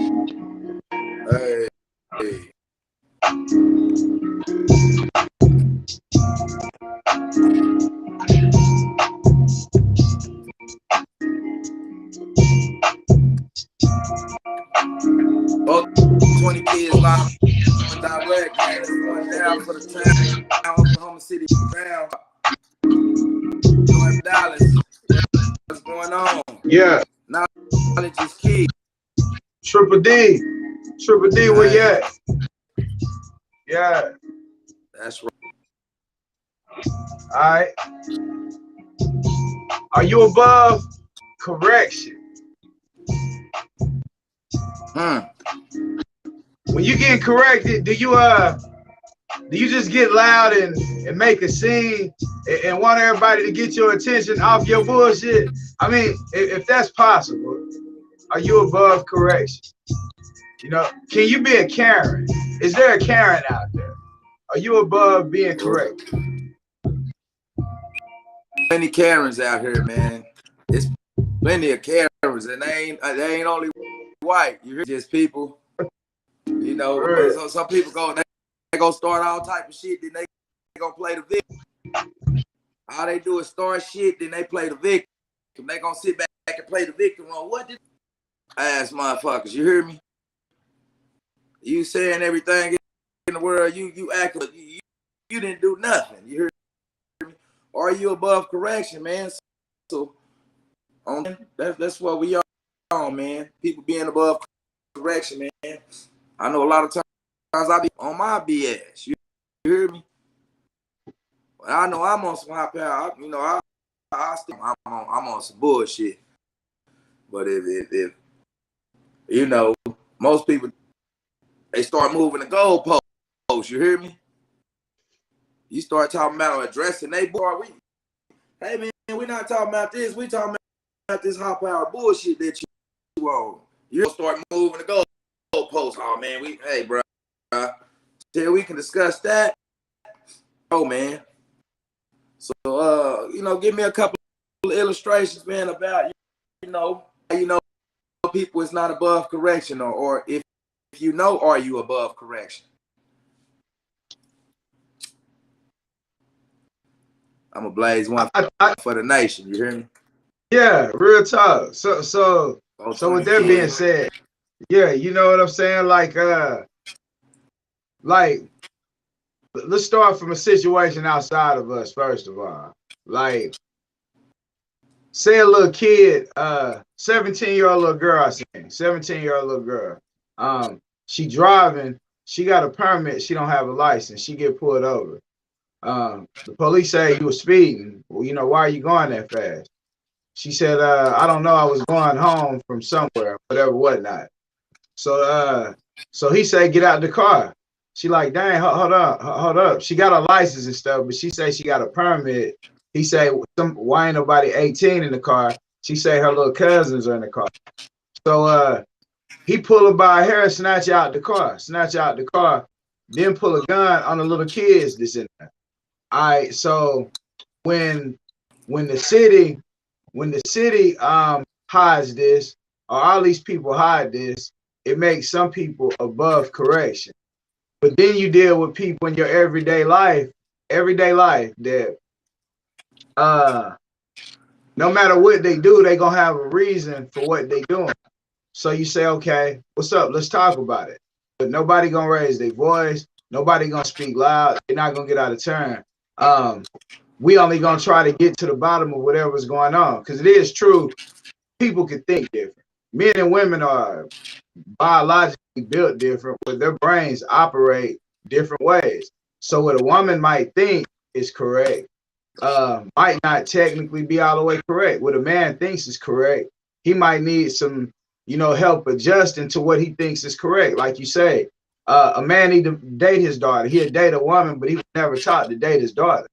Hey. Both 20 kids live and direct, man. It's going down for the town. Oklahoma City down. North Dallas. What's going on? Yeah. Knowledge is key. Triple D. Triple D, where you at? Yeah. That's right. All right. Are you above correction? When you get corrected, do you just get loud and make a scene and want everybody to get your attention off your bullshit? I mean, if that's possible, are you above correction? You know, can you be a Karen? Is there a Karen out there? Are you above being correct? Plenty Karens out here, man. It's plenty of Karens, and they ain't only white. You hear, just people. You know, so some people they go start all type of shit, then they gonna play the victim. All they do is start shit, then they play the victim. They gonna sit back and play the victim role. What did ass motherfuckers? You hear me? You saying everything in the world, you act like you didn't do nothing. You hear me? Are you above correction, man? So that's what we are on, man. People being above correction, man. I know a lot of times I be on my BS. You hear me? I know I'm on some high power. You know, I'm on some bullshit. But if you know, most people, they start moving the goalposts. You hear me? You start talking about addressing they boy. Hey man, we're not talking about this. We talking about this high power bullshit that you on. You start moving the goalposts. Oh man, hey bro, till we can discuss that. Oh man. So you know, give me a couple of illustrations, man, about you know people is not above correction, or if you know, are you above correction? I'm a blaze one for the nation. You hear me? Yeah, real talk. So with that being said, yeah, you know what I'm saying? Like let's start from a situation outside of us, first of all. Like, say a little kid, 17-year-old little girl, I seen, 17-year-old little girl. She driving, she got a permit, she don't have a license, she get pulled over. The police say you were speeding. Well, you know, why are you going that fast? She said, I don't know, I was going home from somewhere, whatever, whatnot. So he said, get out the car. She like, dang, hold up. She got a license and stuff, but she say she got a permit. He say, why ain't nobody 18 in the car? She say her little cousins are in the car. So he pull her by her hair, snatch out the car, then pull a gun on the little kids that's in there. All right, so when the city hides this, or all these people hide this, it makes some people above correction. But then you deal with people in your everyday life that no matter what they do, they gonna have a reason for what they doing. So you say, okay, what's up? Let's talk about it. But nobody gonna raise their voice. Nobody gonna speak loud. They're not gonna get out of turn. We only gonna try to get to the bottom of whatever's going on, because it is true. People can think different. Men and women are biologically built different, but their brains operate different ways. So what a woman might think is correct might not technically be all the way correct. What a man thinks is correct, he might need some, help adjusting to what he thinks is correct. Like you say, a man need to date his daughter. He'll date a woman, but he was never taught to date his daughter.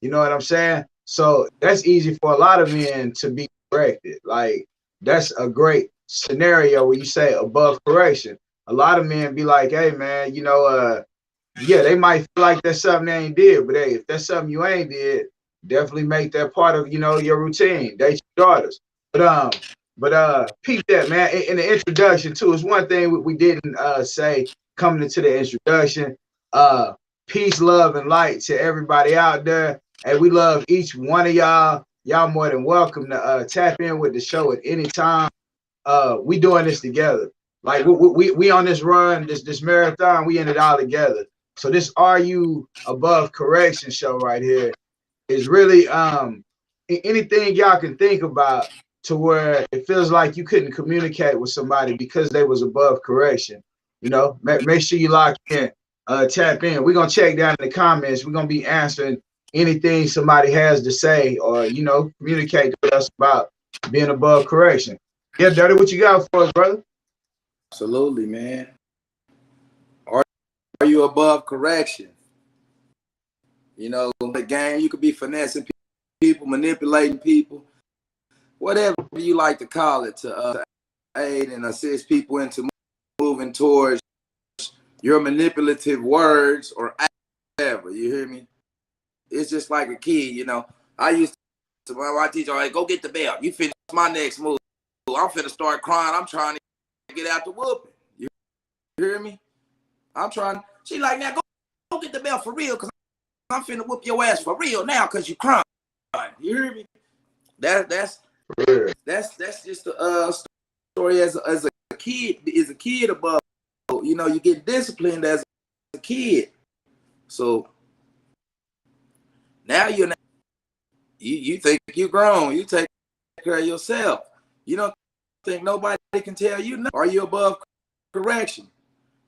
You know what I'm saying? So that's easy for a lot of men to be corrected. Like, that's a great scenario where you say above correction. A lot of men be like, hey man, yeah, they might feel like that's something they ain't did, but hey, if that's something you ain't did, definitely make that part of, your routine. Date your daughters. But But peep that, man. In the introduction too, it's one thing we didn't say coming into the introduction. Peace, love, and light to everybody out there. And we love each one of y'all. Y'all more than welcome to tap in with the show at any time. We doing this together. Like we on this run, this marathon, we in it all together. So this Are You Above Correction show right here is really anything y'all can think about to where it feels like you couldn't communicate with somebody because they was above correction. You know, make sure you lock in, tap in. We're gonna check down in the comments. We're gonna be answering anything somebody has to say or communicate with us about being above correction. Yeah, Dirty, what you got for us, brother? Absolutely, man. Are you above correction? The game, you could be finessing people, manipulating people, whatever you like to call it, to aid and assist people into moving towards your manipulative words or whatever. You hear me? It's just like a kid, I used to, my teacher, hey, go get the belt. You finish my next move. I'm finna start crying. I'm trying to get out the whooping. You hear me? I'm trying. She like, now go get the belt for real, because I'm finna whoop your ass for real now because you crying. You hear me? That's just the story as a kid. Is a kid above. You get disciplined as a kid. So now you think you're grown. You take care of yourself. You don't think nobody can tell you no. Are you above correction?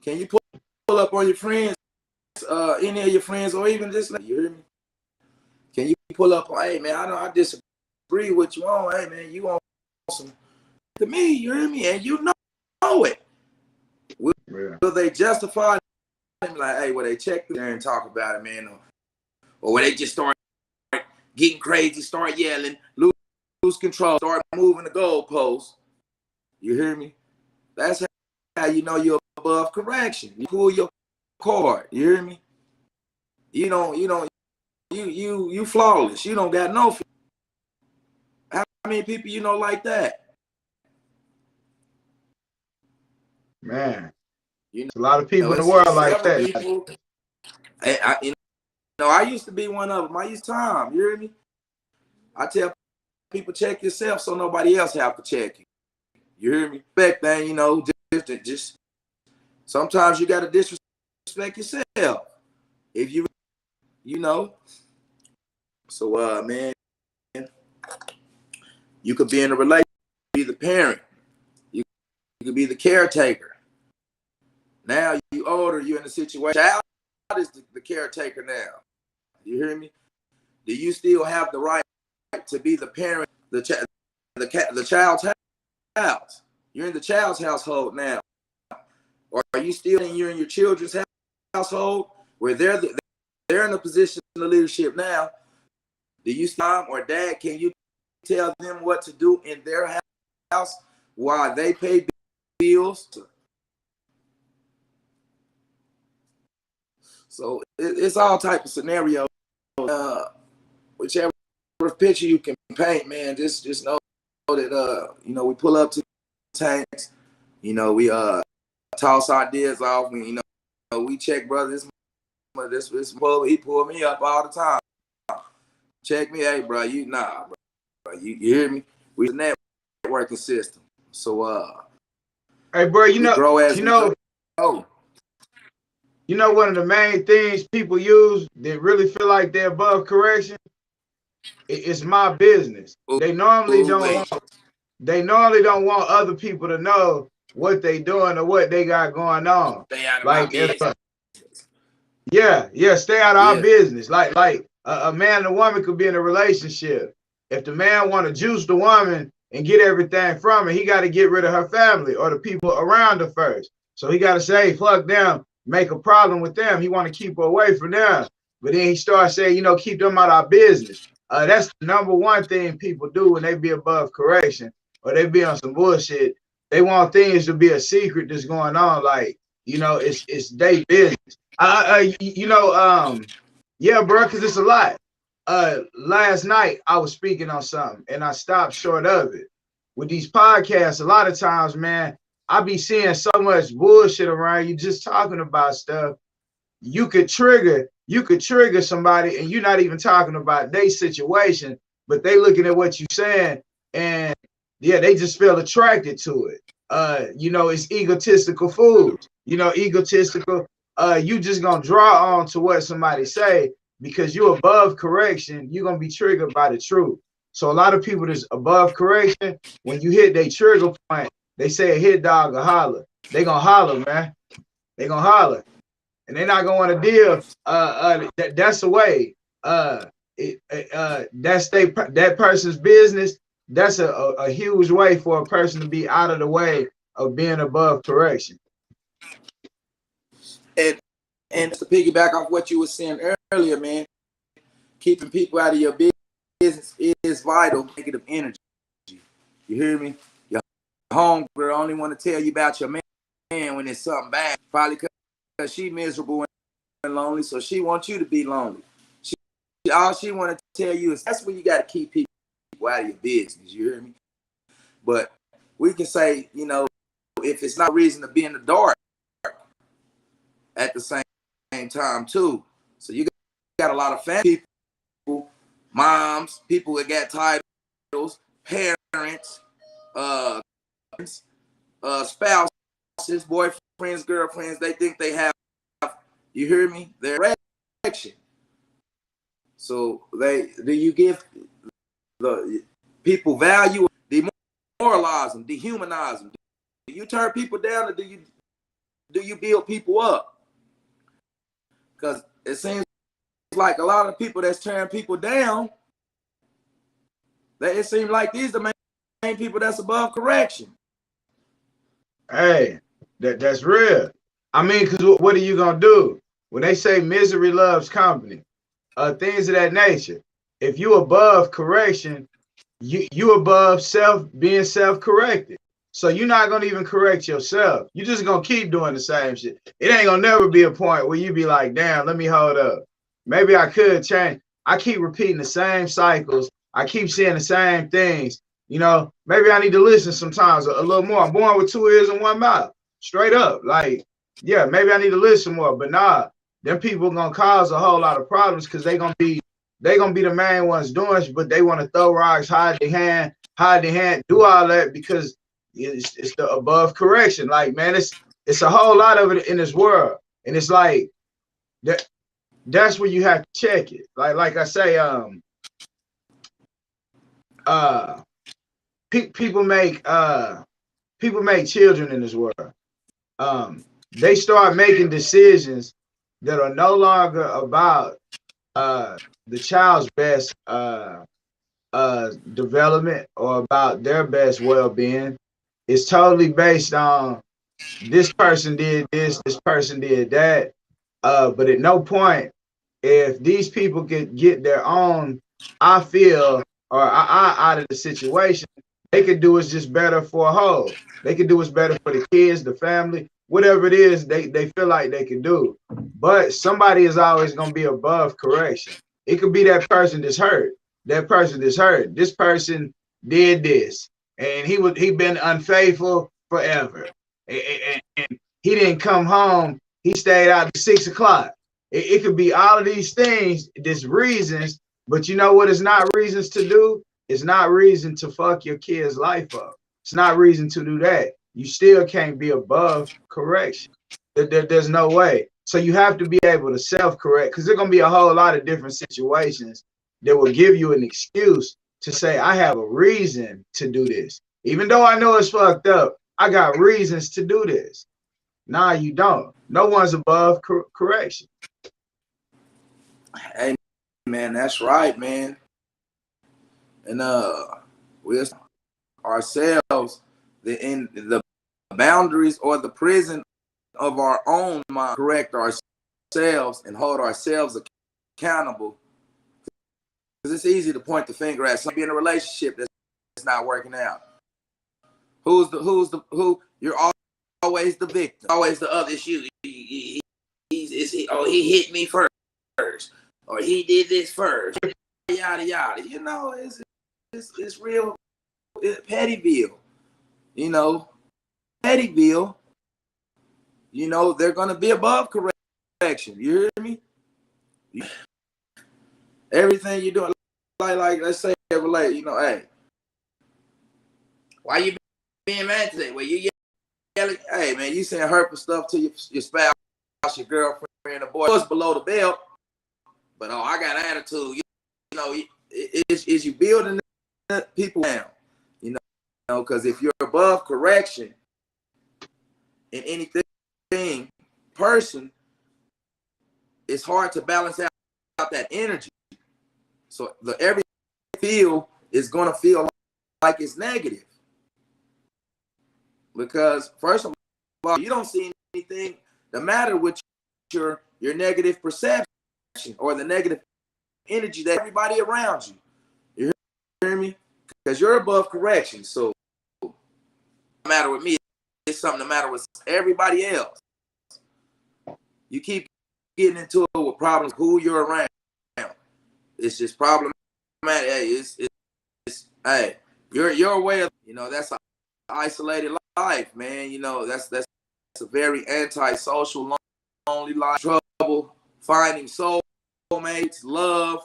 Can you pull up on your friends, any of your friends, or even just like, you hear me? Can you pull up on, hey man, I disagree with you on, hey man, you on some to me, you hear me? And you know it. Will they justify it? Like, hey, will they check there and talk about it, man? Or will they just start getting crazy, start yelling, lose control, start moving the goalposts? You hear me? That's how you know you're above correction. You pull your card. You hear me? You flawless. You don't got no. How many people like that? Man, a lot of people in the world like that. People, I used to be one of them. I used time. You hear me? I tell people, check yourself so nobody else have to check you. You hear me? Respect thing, just sometimes you gotta disrespect yourself. If you So man, you could be in a relationship, be the parent, you could be the caretaker. Now you older, you're in a situation. Child is the caretaker now. You hear me? Do you still have the right to be the parent, the child's house? You're in the child's household now, or are you still in your children's household where they're in a position of leadership now? Do you, mom or dad, can you tell them what to do in their house while they pay bills? So it's all type of scenarios. Whichever picture you can paint, man, just know that we pull up to tanks. We toss ideas off. We check brothers. This he pulled me up all the time. Check me, hey, bro. Bro. You hear me? We the networking system. So hey, bro, grow as we go. One of the main things people use that really feel like they're above correction, it's my business. They normally don't want other people to know what they doing or what they got going on. Stay out of my business. Stay out of our business. Like a man and a woman could be in a relationship. If the man want to juice the woman and get everything from her, he got to get rid of her family or the people around her first. So he got to say, fuck them, make a problem with them. He want to keep her away from them. But then he starts saying, keep them out of our business. That's the number one thing people do when they be above correction or they be on some bullshit. They want things to be a secret that's going on. Like, it's their business. Yeah, bro, because it's a lot. Last night I was speaking on something and I stopped short of it. with these podcasts, a lot of times, man, I be seeing so much bullshit around you just talking about stuff. You could trigger somebody and you're not even talking about their situation, but they looking at what you're saying and yeah, they just feel attracted to it. It's egotistical fools, egotistical. You just gonna draw on to what somebody say because you're above correction, you're gonna be triggered by the truth. So a lot of people that's above correction, when you hit their trigger point, they say a hit dog will holler. They gonna holler, man. They gonna holler and they're not gonna want to deal. That's the way. That's that person's business. That's a huge way for a person to be out of the way of being above correction. And to piggyback off what you were saying earlier, man, keeping people out of your business is vital. Negative energy. You hear me? Your homegirl only want to tell you about your man when it's something bad. Probably because she miserable and lonely, so she wants you to be lonely. All she want to tell you is that's where you got to keep people out of your business. You hear me? But we can say, if it's not a reason to be in the dark at the same time too. So you got a lot of family people, moms, people that got titles, parents, spouses, boyfriends, girlfriends. They think they have. You hear me? Their direction. So do you give the people value, demoralize them, dehumanize them? Do you turn people down or do you build people up? Because it seems like a lot of people that's tearing people down, it seems like these are the main people that's above correction. Hey, that's real. I mean, because what are you gonna do when they say misery loves company? Things of that nature. If you above correction, you above being self-corrected. So you're not gonna even correct yourself. You're just gonna keep doing the same shit. It ain't gonna never be a point where you be like, damn, let me hold up. Maybe I could change. I keep repeating the same cycles. I keep saying the same things. Maybe I need to listen sometimes a little more. I'm born with 2 ears and 1 mouth. Straight up. Like, yeah, maybe I need to listen more. But nah, them people gonna cause a whole lot of problems because they gonna be the main ones doing it, but they want to throw rocks, hide their hand, do all that because it's the above correction. Like, man, it's a whole lot of it in this world, and it's like that's where you have to check it. Like I say, people make children in this world. They start making decisions that are no longer about the child's best development or about their best well-being. It's totally based on this person did this person did that. But at no point, if these people could get their own, I feel, or I out of the situation, they could do is just better for a whole. They could do what's better for the kids, the family, whatever it is they feel like they can do. But somebody is always going to be above correction. It could be that person that's hurt. That person that's hurt. This person did this, and he been unfaithful forever, and he didn't come home. He stayed out to 6 o'clock. It could be all of these things, there's reasons, but you know what it's not reasons to do? It's not reason to fuck your kid's life up. It's not reason to do that. You still can't be above correction. There's no way. So you have to be able to self-correct because there's going to be a whole lot of different situations that will give you an excuse to say, I have a reason to do this. Even though I know it's fucked up, I got reasons to do this. Nah, you don't. No one's above correction. Hey, man, that's right, man. And we ourselves in the boundaries or the prison of our own mind, correct ourselves and hold ourselves accountable. Because it's easy to point the finger at somebody in a relationship that's not working out. Who? You're always the victim, always the other issue. He hit me first, or he did this first, yada yada. It's real Pettyville, you know, Pettyville, you know, they're gonna be above correction. You hear me? Everything you're doing, like let's say relate, you know, hey, why you being mad today? Well, you yelling, hey man, you saying hurtful stuff to your spouse, your girlfriend, a boy. It's below the belt, but oh, I got attitude. You know, is you building people down? You know, because if you're above correction in anything, person, it's hard to balance out that energy. So every feel is gonna feel like it's negative. Because first of all, you don't see anything the matter with your negative perception or the negative energy that everybody around you. You hear me? Because you're above correction. So the matter with me, it's something the matter with everybody else. You keep getting into it with problems who you're around. It's just problematic. Hey, it's hey, your way of, you know, that's an isolated life, man. You know, that's a very anti-social, lonely life, trouble, finding soulmates, love,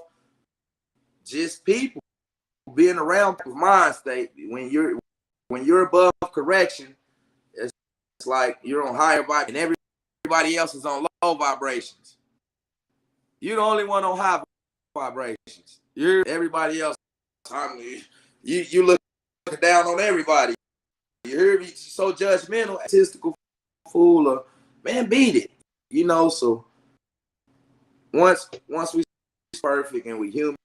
just people being around mind state. When you're above correction, it's like you're on higher vibration and everybody else is on low vibrations. You're the only one on high vibrations. Everybody else, you look down on everybody. You hear me? So judgmental, statistical fool, or man, beat it. You know, so once we perfect and we humans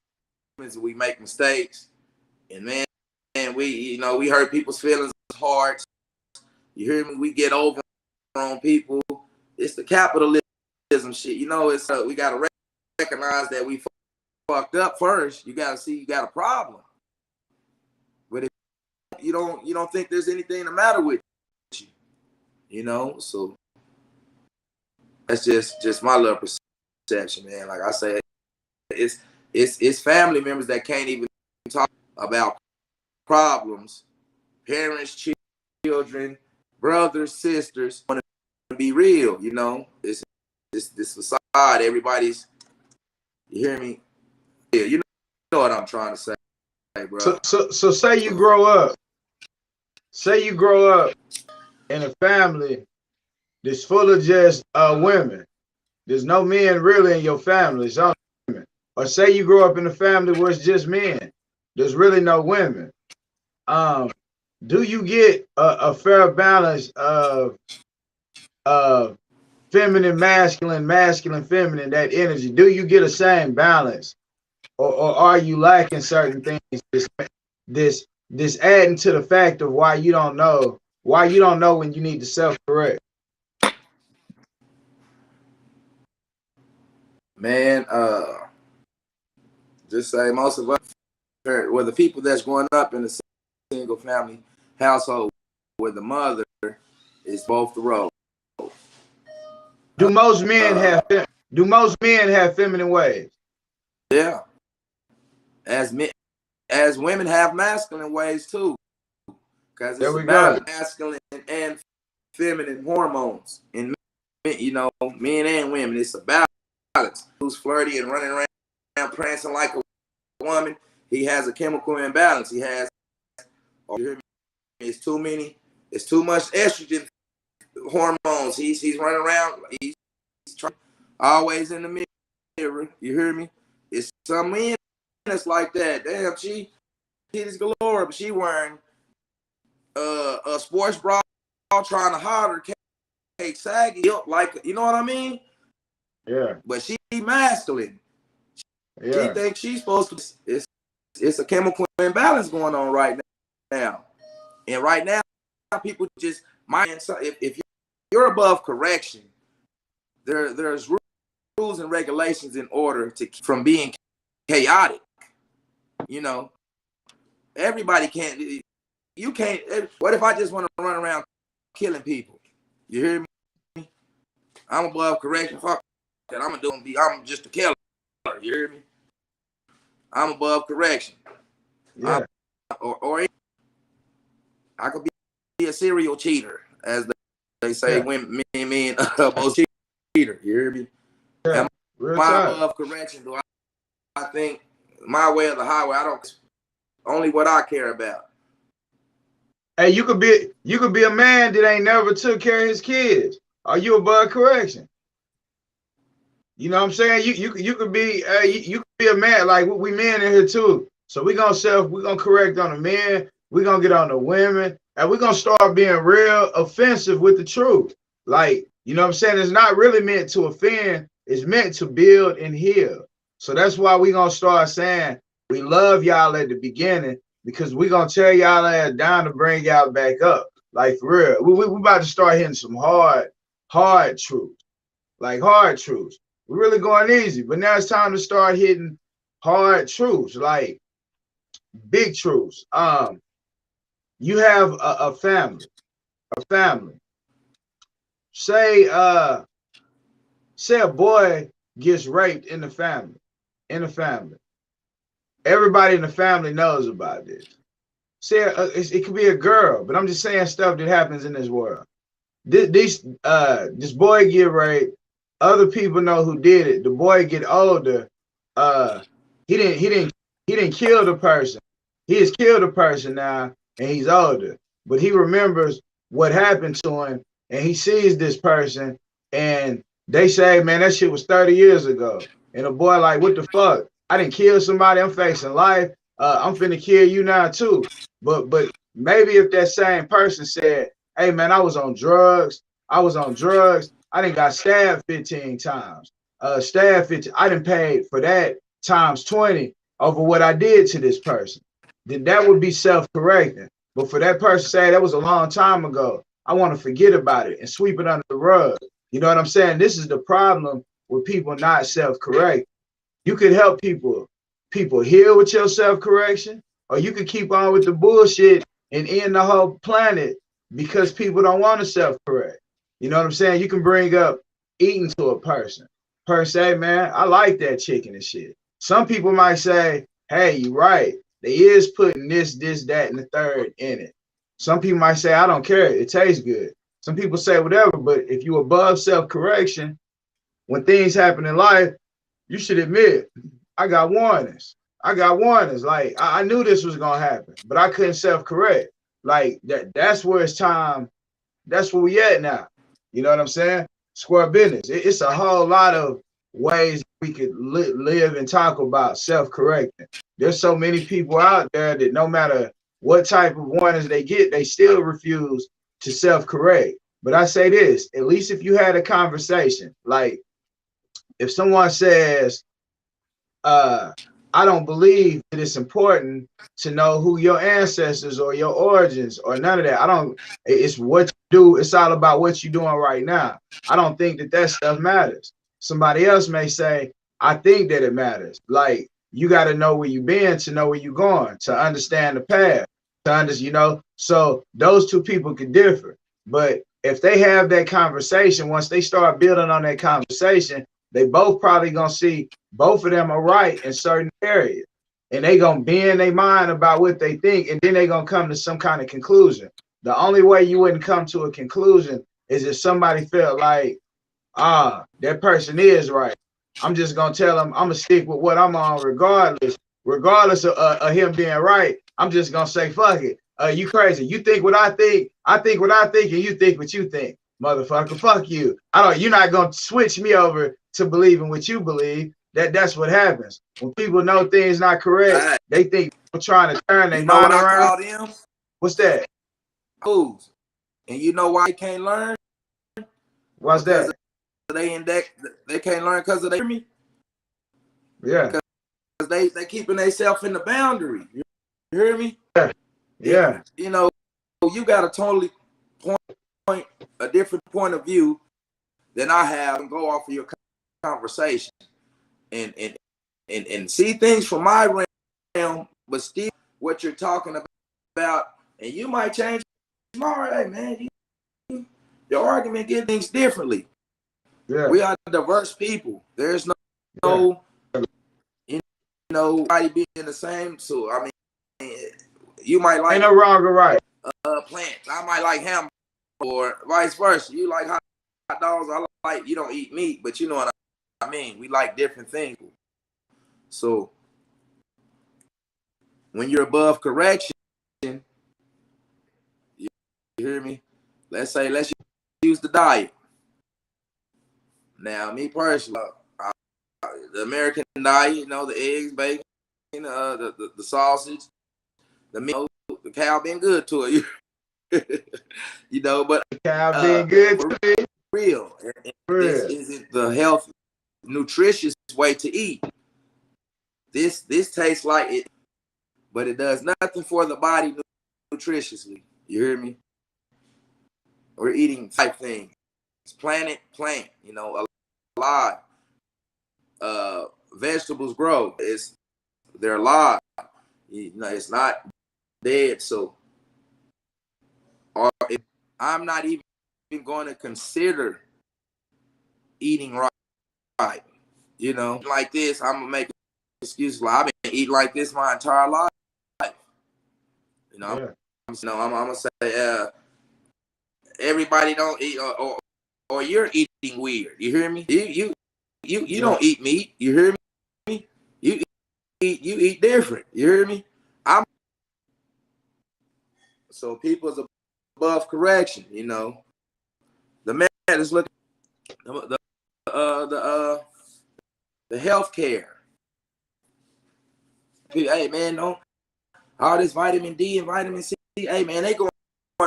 and we make mistakes, and man, we hurt people's feelings hard. You hear me? We get over on people. It's the capitalism shit. You know, it's we gotta recognize that we fucked up first. You gotta see you got a problem. But if you don't think there's anything the matter with you, you know, so that's just my little perception, man. Like I said, it's family members that can't even talk about problems. Parents, children, brothers, sisters want to be real, you know. It's this facade. Everybody's, you hear me? Yeah, you know what I'm trying to say, bro. So say you grow up. Say you grow up in a family that's full of just women. There's no men really in your family. It's only women. Or say you grow up in a family where it's just men. There's really no women. Do you get a fair balance of feminine, masculine, masculine, feminine, that energy? Do you get a same balance? Or are you lacking certain things? This adding to the fact of why you don't know when you need to self-correct. Man, just say most of us, well, the people that's growing up in a single family household where the mother is both the role. Do most men have feminine ways? Yeah. As women have masculine ways too. Because it's about masculine and feminine hormones in men, you know, men and women. It's about balance. Who's flirty and running around prancing like a woman, he has a chemical imbalance. He has, you hear me? It's too much estrogen hormones. He's running around. He's always in the mirror. You hear me? It's some men that's like that. Damn, she titties galore, but she wearing a sports bra, trying to hide her cake saggy, like, you know what I mean? Yeah. But she masculine. Yeah. She thinks she's supposed to. It's a chemical imbalance going on right now. And right now, people just if you're above correction, there's rules and regulations in order to keep from being chaotic. You know, everybody can't. You can't. What if I just want to run around killing people? You hear me? I'm above correction. Fuck that. I'm just a killer. You hear me? I'm above correction. Yeah. Or I could be a serial cheater, as they say. Yeah. When men most cheater. You hear me? Yeah. Am Real I time. above correction? Do I think my way or the highway? I don't. Only what I care about. Hey, you could be a man that ain't never took care of his kids. Are you above correction? You know what I'm saying? You could be you could be a man, like we men in here too. So we're gonna correct on the men, we're gonna get on the women, and we're gonna start being real offensive with the truth. Like, you know what I'm saying? It's not really meant to offend, it's meant to build and heal. So that's why we're gonna start saying we love y'all at the beginning, because we're gonna tear y'all ass down to bring y'all back up. Like, for real. We about to start hitting some hard truths. Like hard truths. We're really going easy, but now it's time to start hitting hard truths, like big truths. You have a family. Say say a boy gets raped in the family. Everybody in the family knows about this. Say it could be a girl, but I'm just saying stuff that happens in this world. This boy get raped. Other people know who did it. The boy get older. He didn't kill the person. He has killed a person now, and he's older. But he remembers what happened to him, and he sees this person, and they say, "Man, that shit was 30 years ago." And the boy like, "What the fuck? I didn't kill somebody. I'm facing life. I'm finna kill you now too." But maybe if that same person said, "Hey man, I was on drugs. I didn't got stabbed 15 times. Stabbed 15. I didn't pay for that times 20 over what I did to this person." Then that would be self-correcting. But for that person to say that was a long time ago, I want to forget about it and sweep it under the rug. You know what I'm saying? This is the problem with people not self-correct. You could help people heal with your self-correction, or you could keep on with the bullshit and end the whole planet because people don't want to self-correct. You know what I'm saying? You can bring up eating to a person. Person say, "Man, I like that chicken and shit." Some people might say, "Hey, you're right. They is putting this, that, and the third in it." Some people might say, "I don't care. It tastes good." Some people say whatever, but if you above self-correction, when things happen in life, you should admit, I got warnings. Like I knew this was gonna happen, but I couldn't self-correct. Like that's where it's time. That's where we at now. You know what I'm saying? Square business. It's a whole lot of ways we could live and talk about self-correcting. There's so many people out there that no matter what type of warnings they get, they still refuse to self-correct. But I say this, at least if you had a conversation, like if someone says, I don't believe that it's important to know who your ancestors or your origins or none of that. It's what you do. It's all about what you're doing right now. I don't think that stuff matters. Somebody else may say, I think that it matters. Like, you got to know where you've been to know where you're going, to understand the path, so those two people could differ. But if they have that conversation, once they start building on that conversation, they both probably gonna see both of them are right in certain areas, and they gonna bend their mind about what they think, and then they gonna come to some kind of conclusion. The only way you wouldn't come to a conclusion is if somebody felt like, that person is right. I'm just gonna tell them I'm gonna stick with what I'm on, regardless of him being right. I'm just gonna say fuck it. You crazy? You think what I think? I think what I think, and you think what you think, motherfucker. Fuck you. You're not gonna switch me over to believing what you believe. That's what happens when people know things not correct. They think people trying to turn their mind what around. I call them? What's that? Fools. And you know why they can't learn? What's because that? They can't learn because of me. Yeah. Because they keeping themselves in the boundary. You hear me? Yeah. And, you got a totally a different point of view than I have, and go off of your conversation and see things from my realm, but still what you're talking about, and you might change tomorrow. Hey man, your argument get things differently. Yeah. We are diverse people. There's nobody being the same. So I mean, you might like ain't no wrong or right. plants. I might like hamburger or vice versa. You like hot dogs. I like, you don't eat meat, but you know what I mean. We like different things. So when you're above correction, you hear me? Let's use the diet. Now, me personally, the American diet, you know, the eggs, bacon, the sausage, the meat, the cow been good to it. You know, but the cow been good to me. Real. This isn't the healthy, nutritious way to eat. This tastes like it, but it does nothing for the body nutritiously. You hear me? We're eating type things. It's plant, you know, alive. Vegetables grow. They're alive. You know, it's not dead. So I'm not even going to consider eating right. You know, like this, I'm gonna make excuses. Like, I've been eating like this my entire life. You know, yeah. I'm gonna say, everybody don't eat, or you're eating weird. You hear me? You don't eat meat. You hear me? You eat different. You hear me? So people's above correction. You know, the man is looking the healthcare. Hey man, don't all this vitamin D and vitamin C. Hey man, they going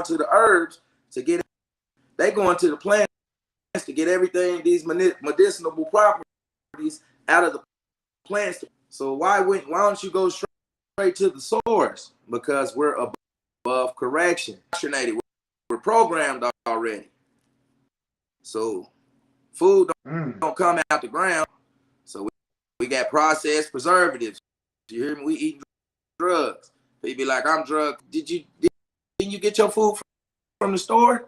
to the herbs to get it. They going to the plants to get everything, these medicinal properties out of the plants. So why don't you go straight to the source? Because we're above correction. We're programmed already. So food don't come out the ground. So we got processed preservatives. You hear me? We eat drugs. People be like, I'm drugged. Didn't you get your food from the store?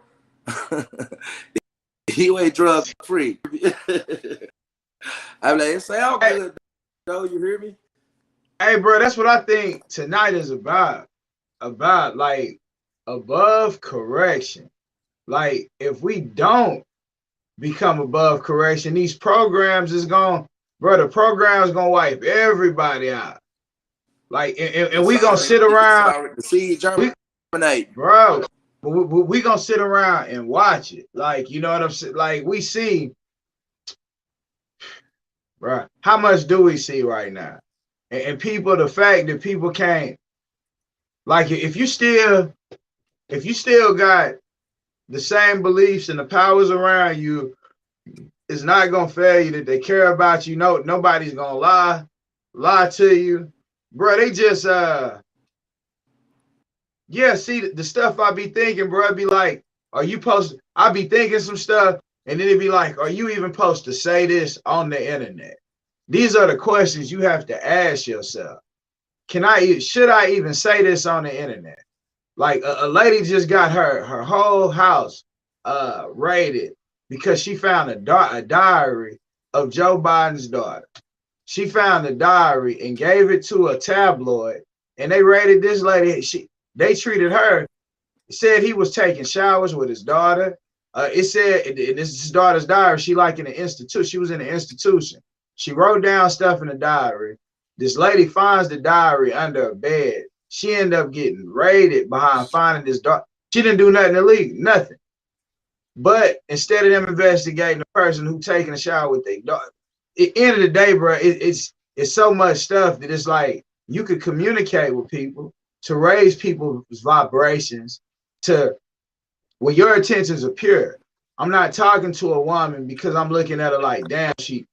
You ain't drug free. I'm like, it's all good though. You hear me? Hey, bro, that's what I think tonight is about. About like above correction. Like if we don't become above correction, these programs is going, bro, the program's gonna wipe everybody out. Like, and we gonna sit around. The seed germinate, bro. We gonna sit around and watch it. Like, you know what I'm saying? Like, we see, bro. How much do we see right now? And people, the fact that people can't, like, if you still got the same beliefs and the powers around you, it's not gonna fail you that they care about you. No, nobody's gonna lie to you, bro. They just yeah, see the stuff I be thinking, bro. I'd be like, are you supposed to, I be thinking some stuff, and then it'd be like, are you even supposed to say this on the internet? These are the questions you have to ask yourself. Should I even say this on the internet? Like a lady just got her whole house raided because she found a diary of Joe Biden's daughter. She found the diary and gave it to a tabloid, and they raided this lady. They treated her. It said he was taking showers with his daughter. It said this is his daughter's diary. She like in an institution. She was in an institution. She wrote down stuff in the diary. This lady finds the diary under a bed. She ended up getting raided behind finding this daughter. She didn't do nothing illegal, nothing. But instead of them investigating the person who taking a shower with their daughter, at the end of the day, bro, it's so much stuff that it's like you could communicate with people to raise people's vibrations to where your intentions are pure. I'm not talking to a woman because I'm looking at her like, damn, she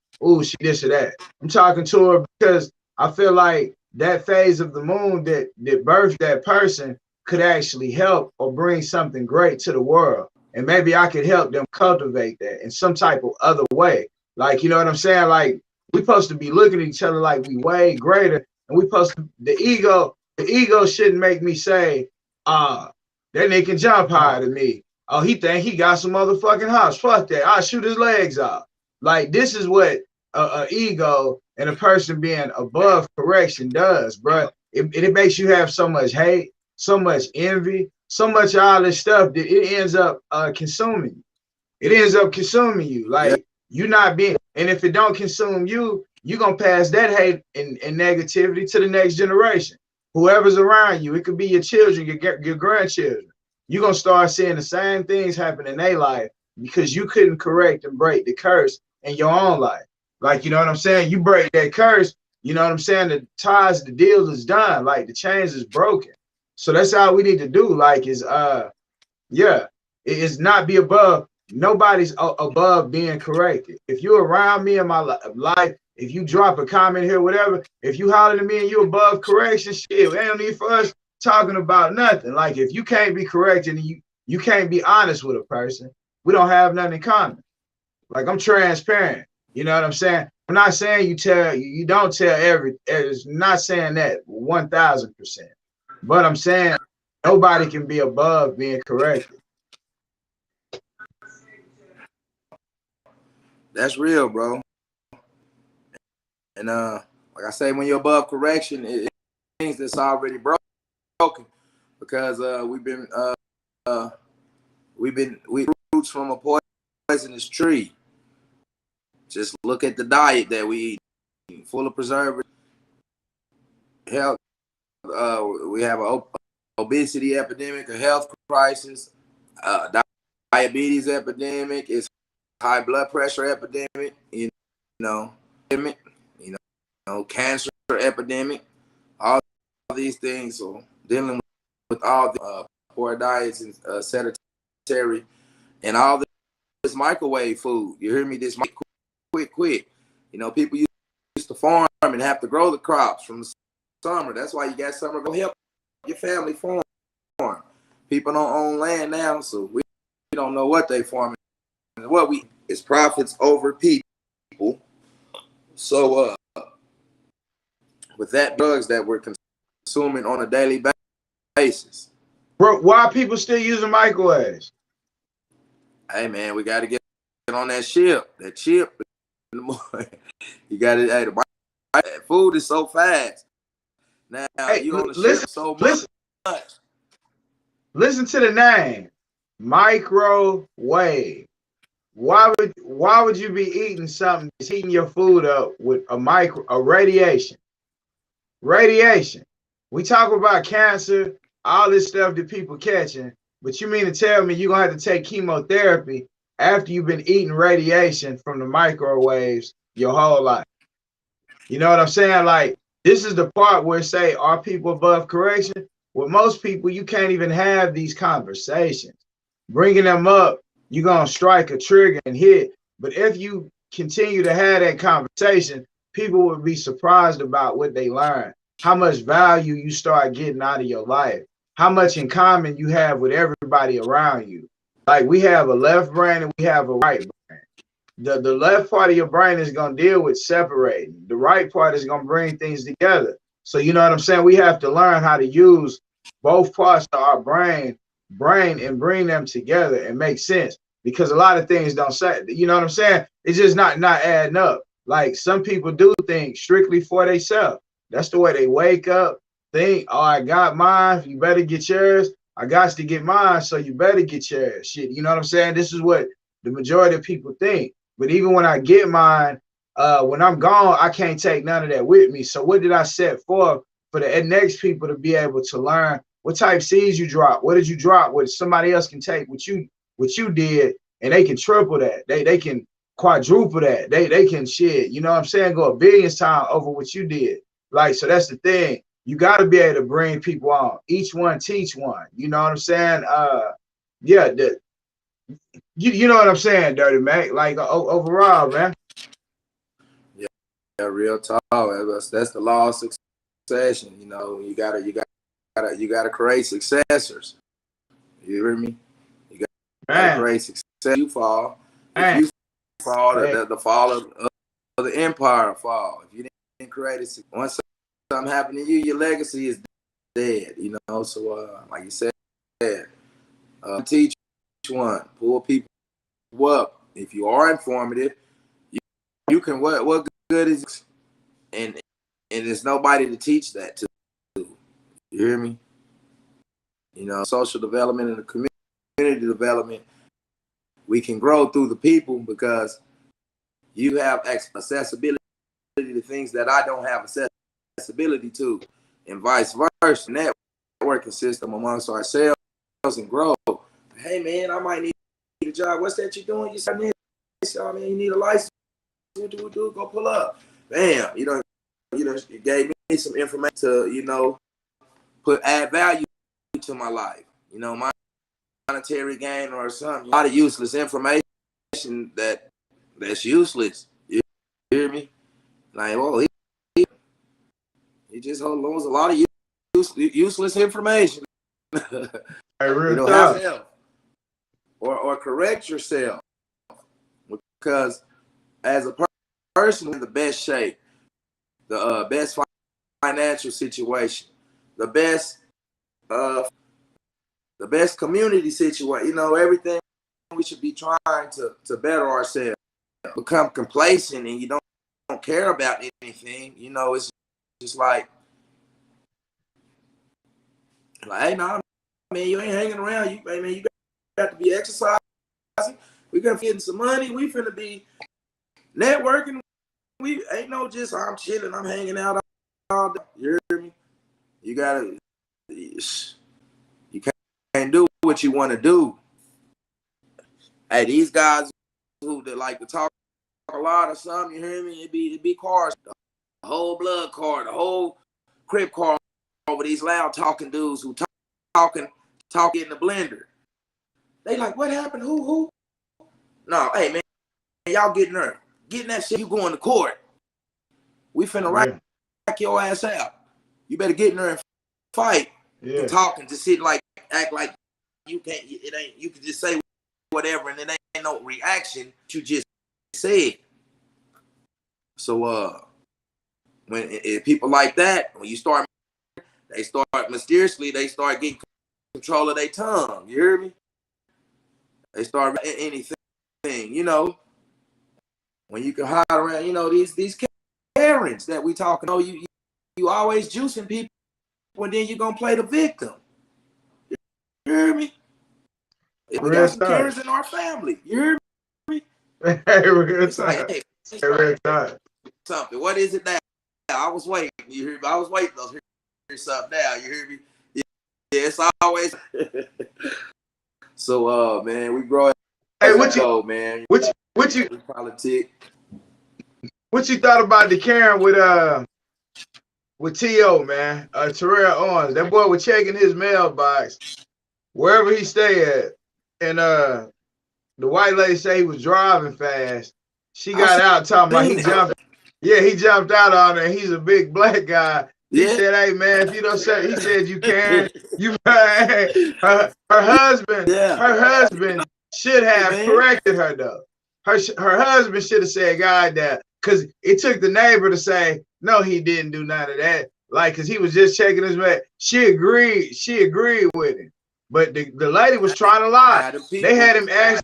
this or that. I'm talking to her because I feel like that phase of the moon that birthed that person could actually help or bring something great to the world. And maybe I could help them cultivate that in some type of other way. Like, you know what I'm saying? Like, we're supposed to be looking at each other like we way greater. And we supposed to, the ego shouldn't make me say, that nigga can jump higher than me. Oh, he think he got some motherfucking house. Fuck that. I'll shoot his legs off. Like, this is what an ego and a person being above correction does, bro. It makes you have so much hate, so much envy, so much of all this stuff that it ends up consuming you. It ends up consuming you. Yeah. Like you not being, and if it don't consume you, you're gonna pass that hate and negativity to the next generation. Whoever's around you, it could be your children, your grandchildren. You're gonna start seeing the same things happen in their life because you couldn't correct and break the curse in your own life. Like, you know what I'm saying? You break that curse, you know what I'm saying? The ties, the deal is done, like the chains is broken. So that's all we need to do. Like, is yeah, it is not be above. Nobody's above being corrected. If you're around me in my life, if you drop a comment here, whatever, if you holler at me and you above correction, shit, we ain't need for us talking about nothing. Like, if you can't be corrected and you can't be honest with a person, we don't have nothing in common. Like, I'm transparent. You know what I'm saying? I'm not saying you don't tell it's not saying that 1000%. But I'm saying nobody can be above being corrected. That's real, bro. And like I say, when you're above correction, it means that's already broken because we roots from a poisonous tree. Just look at the diet that we eat, full of preservatives. Health, we have an obesity epidemic, a health crisis, diabetes epidemic, it's high blood pressure epidemic, you know, cancer epidemic, all these things. So dealing with all the poor diets and sedentary and all this microwave food. You hear me? This quick. You know, people used to farm and have to grow the crops from the summer. That's why you got summer. Go help your family farm. People don't own land now, so we don't know what they farming. What it's profits over people. So with that drugs that we're consuming on a daily basis. Bro, why are people still using microwaves? Hey man, we got to get on that chip. That chip in the morning. You got to. Hey, the food is so fast. Now you on the ship so much. Listen to the name, microwave. Why would you be eating something that's heating your food up with a radiation? Radiation. We talk about cancer, all this stuff that people catching, but you mean to tell me you're gonna have to take chemotherapy after you've been eating radiation from the microwaves your whole life? You know what I'm saying? Like, this is the part where say, are people above correction? With most people, you can't even have these conversations. Bringing them up, you're going to strike a trigger and hit. But if you continue to have that conversation, people will be surprised about what they learn, how much value you start getting out of your life, how much in common you have with everybody around you. Like, we have a left brain and we have a right brain. The left part of your brain is going to deal with separating. The right part is going to bring things together. So, you know what I'm saying? We have to learn how to use both parts of our brain and bring them together and make sense, because a lot of things don't say, you know what I'm saying? It's just not adding up. Like, some people do things strictly for themselves. That's the way they wake up, think, oh, I got mine, you better get yours. I got to get mine, so you better get yours. Shit, you know what I'm saying? This is what the majority of people think. But even when I get mine, when I'm gone, I can't take none of that with me. So what did I set for the next people to be able to learn what type seeds you drop? What did you drop? What somebody else can take what you did, and they can triple that. They can quadruple that. They can shit. You know what I'm saying? Go a billion times over what you did. Like, so that's the thing. You got to be able to bring people on. Each one teach one. You know what I'm saying? Yeah. You know what I'm saying, Dirty Mac? Like, overall, man. Yeah, real talk. That's the law of succession. You know, you gotta create successors. You hear me? You gotta create success. You fall. If you fall, the fall of the empire fall. If you didn't create it, once something happened to you, your legacy is dead. You know, so like you said, teach one, pull people up. If you are informative, you can what good is it? And there's nobody to teach that to. You hear me? You know, social development and the community development, we can grow through the people because you have accessibility to things that I don't have accessibility to, and vice versa. Networking system amongst ourselves and grow. Hey man, I might need a job. What's that you're doing? You said, man, you need a license. Do go pull up. Bam, it gave me some information to, add value to my life. My monetary gain or something. A lot of useless information that's useless. You hear me? Like, he just holds a lot of useless information. Real Yourself or correct yourself, because as a person in the best shape, the best financial situation, the best community situation, everything, we should be trying to better ourselves. Become complacent and you don't care about anything, it's just like, hey, nah, man, you ain't hanging around. You got to be exercising. We got to getting some money. We finna be networking. We ain't no just I'm chilling, I'm hanging out all day. You hear me? You can't do what you want to do. Hey, these guys who that like to talk a lot or something, you hear me? It be cars, the whole blood car, the whole crib car over these loud talking dudes who talking in the blender. They like, what happened? Who? No, hey man, y'all getting that shit. You going to court? We finna rack your ass out. You better get in there and fight. And talk and just sit like act like you can't. It ain't. You can just say whatever and it ain't no reaction. You just said. So when people like that, when you start, they start mysteriously. They start getting control of their tongue. You hear me? They start anything. When you can hide around, these Karens that we talking. You always juicing people, and then you gonna play the victim. You hear me? We got some Karens in our family. You hear me? It's like, hey, something. What is it now? I was waiting. You hear me? I was waiting to hear something now. You hear me? Yeah, it's always. So, man, we grow. Hey, man? What you politics? What you thought about the Karen with T.O., man? Terrell Owens. That boy was checking his mailbox wherever he stay at. And the white lady say he was driving fast. She got out talking about he jumped. Yeah, he jumped out on her. He's a big black guy. He said, hey man, if you don't say, he said you can. Her husband should have corrected her though. Her husband should have said, God damn, because it took the neighbor to say, no, he didn't do none of that. Like, because he was just checking his mail. She agreed with him. But the lady was trying to lie. They had him ask,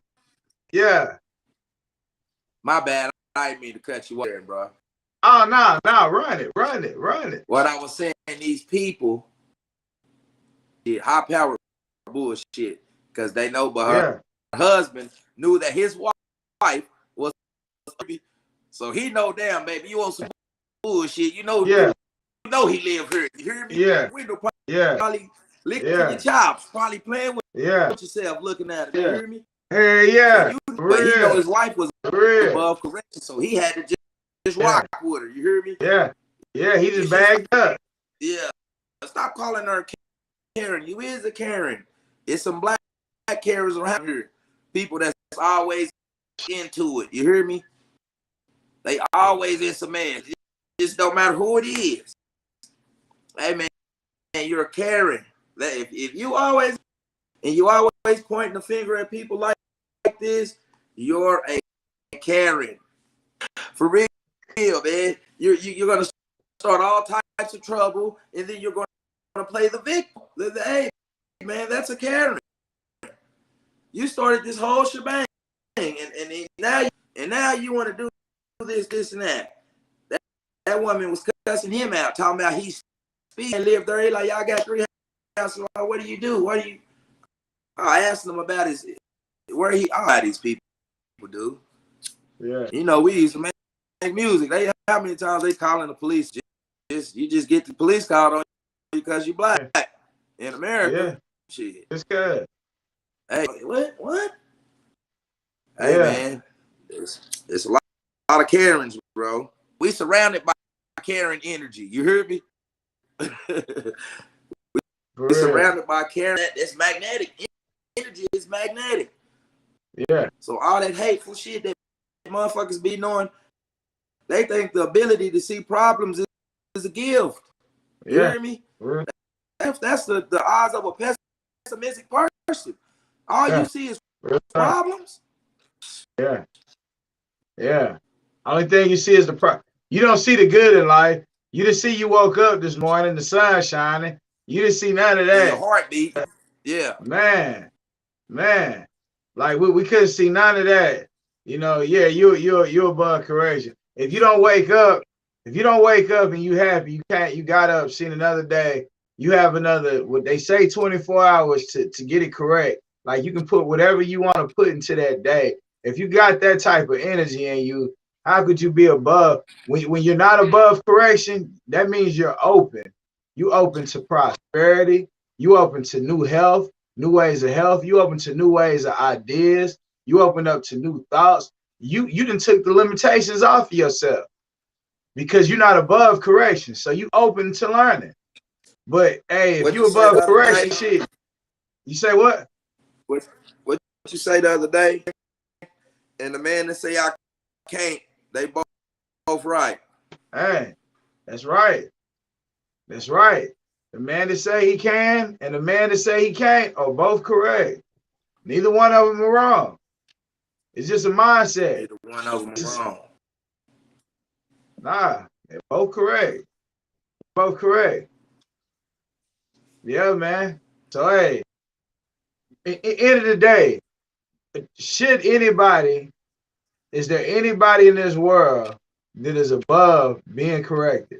yeah. My bad. I didn't mean to cut you off there, bro. Oh, no, run it. What I was saying, these people, high power bullshit, because they know, but her husband knew that his wife was, so he know, damn, baby, you want some bullshit, you know he live here. You hear me? Yeah. Window probably licking your chops, probably playing with yourself, looking at it. You hear me? Hey, yeah. But he know his wife was above correction, so he had to just rock with her. You hear me? Yeah, he just bagged up. Yeah. Stop calling her Karen. You is a Karen. It's some black Karens around here. People that's always into it. You hear me? They always in some mess. It just don't matter who it is. Hey man, you're a Karen. If you always pointing the finger at people like this, you're a Karen. For real, man. You're gonna start all types of trouble, and then you're gonna play the victim. Hey, man, that's a Karen. You started this whole shebang, and now you want to do this, and that. That woman was cussing him out, talking about he's speeding and lived there. Like, y'all got 3 asked him, what do you do? What do you? I asked him about where he all these people do. Yeah. You know, we used to make music. How many times they calling the police? You just get the police called on you because you black. In America, shit. It's good. Hey, what? Hey, Yeah. man, it's a lot of Karens, bro. We surrounded by Karen energy. You heard me? we surrounded by Karen. That's magnetic. Energy is magnetic. Yeah. So all that hateful shit that motherfuckers be knowing, they think the ability to see problems is a gift. You hear me? That's the odds of a pessimistic person. All you see is problems. Yeah. Yeah. Only thing you see is the problem. You don't see the good in life. You didn't see you woke up this morning, the sun shining. You didn't see none of that. And your heartbeat. Yeah. Man. Like we couldn't see none of that. You know, yeah, you're above correction. If you don't wake up and you happy, you got up, seen another day, you have another, what they say, 24 hours to get it correct. Like you can put whatever you want to put into that day. If you got that type of energy in you, how could you be above? When you're not above correction, that means you're open. You open to prosperity. You open to new health, new ways of health. You open to new ways of ideas. You open up to new thoughts. You done took the limitations off of yourself because you're not above correction. So you open to learning. But hey, if you above correction, shit, you say what? What you say the other day? And the man that say I can't, they both right. Hey, that's right. That's right. The man that say he can and the man that say he can't are both correct. Neither one of them are wrong. It's just a mindset. Neither one of them are wrong. Nah, they're both correct. Both correct. Yeah, man. So hey, end of the day, is there anybody in this world that is above being corrected?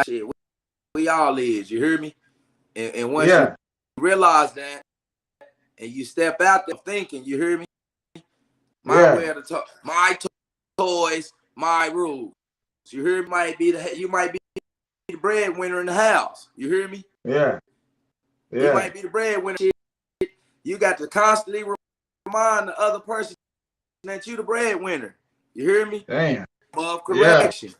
Shit, we all is, you hear me? And once you realize that and you step out there thinking, you hear me? My way to talk, my toys, my rules. You hear me? You might be the breadwinner in the house. You hear me? Yeah. You might be the breadwinner. You got to constantly remind the other person that you the breadwinner. You hear me? Damn. Above correction.